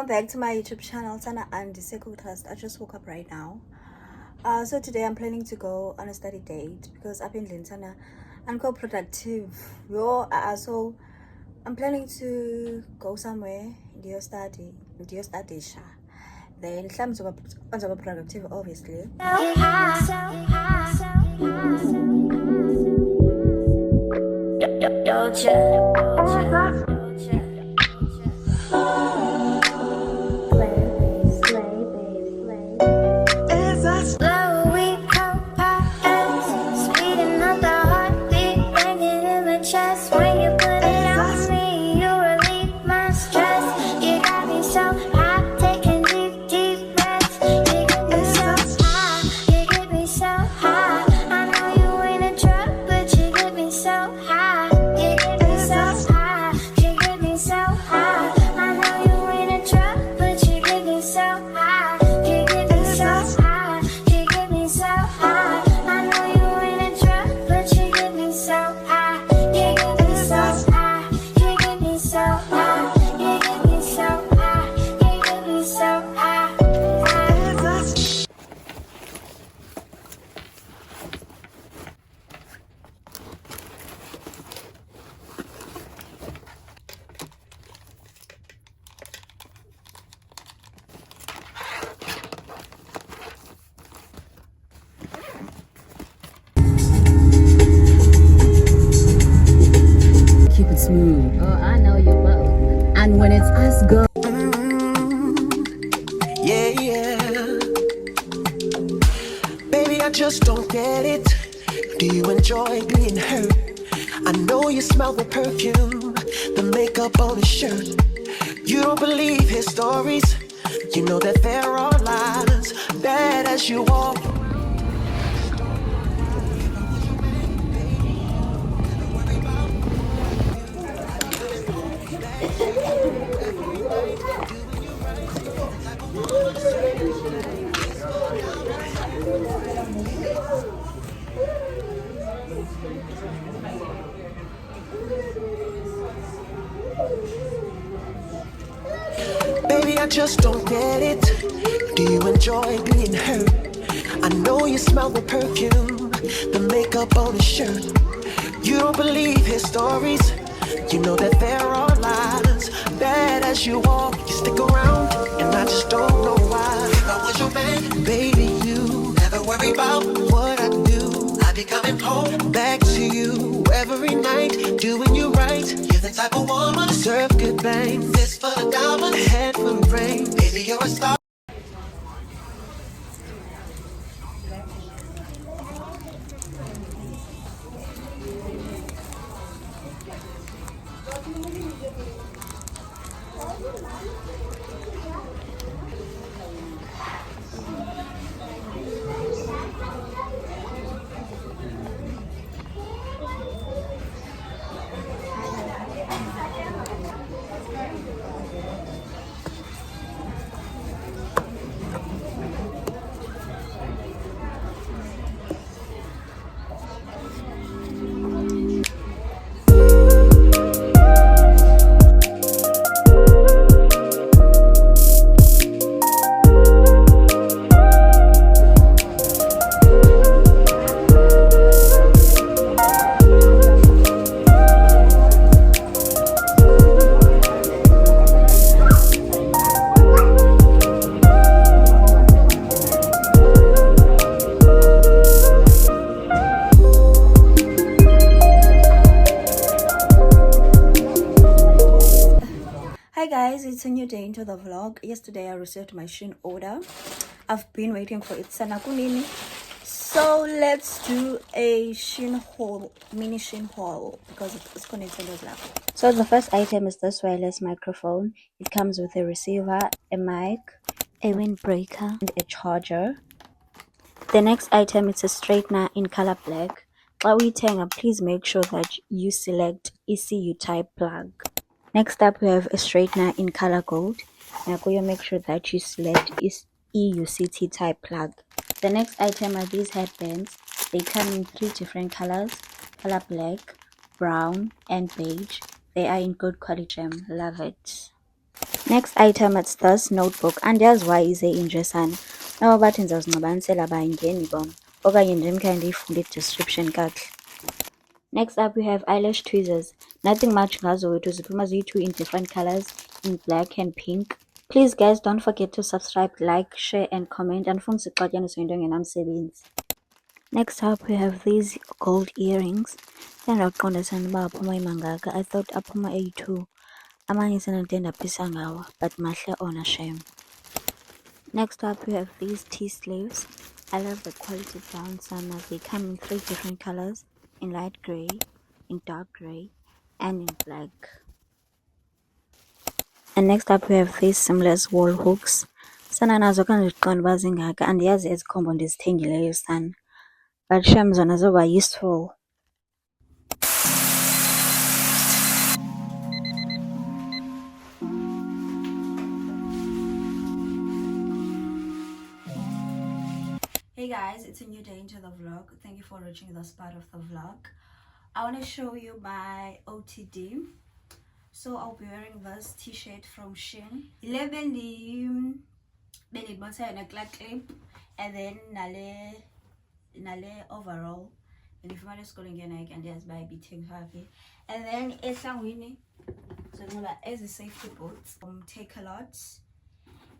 Welcome back to my YouTube channel, Sana and Trust. I just woke up right now. So today I'm planning to go on a study date because I've been doing Sana and go productive. So I'm planning to go somewhere, do your study. Then I'm productive, obviously. Keep it smooth. Oh, I know you will. And when it's us, go. Yeah. Baby, I just don't get it. Do you enjoy being hurt? I know you smell the perfume, the makeup on his shirt. You don't believe his stories. You know that there are lies, bad as you walk. Baby, I just don't get it. Do you enjoy being hurt? I know you smell the perfume, the makeup on his shirt. You don't believe his stories. You know that there are lies, bad as you walk. You stick around, and I just don't know why. If I was your man, baby, you never worry about what I do. I be coming home back to you every night, doing you right. You're the type of woman deserve good bang. Fist full of diamonds, head full of rain. Baby, you're a star. Hi guys, it's a new day into the vlog. Yesterday I received my SHEIN order. I've been waiting for it sana kunini. So let's do a SHEIN haul, mini SHEIN haul, because it's connected as well. So the first item is this wireless microphone. It comes with a receiver, a mic, a windbreaker, and a charger. The next item is a straightener in color black. While waiting, please make sure that you select ECU type plug. Next up, we have a straightener in color gold. Now go and make sure that you select EUCT type plug. The next item are these headbands. They come in 3 different colors: color black, brown, and beige. They are in good quality gem. Love it. Next item, it's this notebook. Andiyazi why ize inje sana. Noba bathi ndizawuzinxibanisela bayingeni bona okanye ndimkhe ndiyifunde i-description kakuhle. Next up, we have eyelash tweezers. Nothing much ngazo wethu, ziphuma ziyi-2 in different colors, in black and pink. Please guys, don't forget to subscribe, like, share and comment. Andifuni sixatyaniswe into engenamsebenzi. Next up, we have these gold earrings. Ndandaqonda uba aphuma imangaka. I thought aphuma eyi-2. Amanye sendandide ndaphisa ngawo, but mahle ona shem. Next up, we have these tea sleeves. I love the quality brown sana. They come in 3 different colors, in light grey, in dark grey, and in black. And next up, we have these seamless wall hooks. Sana nazo kandiqonda uba zingaka, andiyazi ezikhombo ndizithengileyo sana, but shem zona zoba useful. Hey guys, it's a new day into the vlog. Thank you for watching this part of the vlog. I want to show you my OTD. So I'll be wearing this t-shirt from SHEIN. 11 the button a clap clip and then nale overall. And if you want to school again, I can just buy beating happy. And then it's a winning. So as a safety boots take a lot.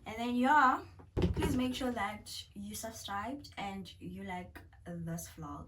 And then yeah, please make sure that you subscribed and you like this vlog.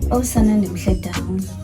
Oh, sana ndimhle down.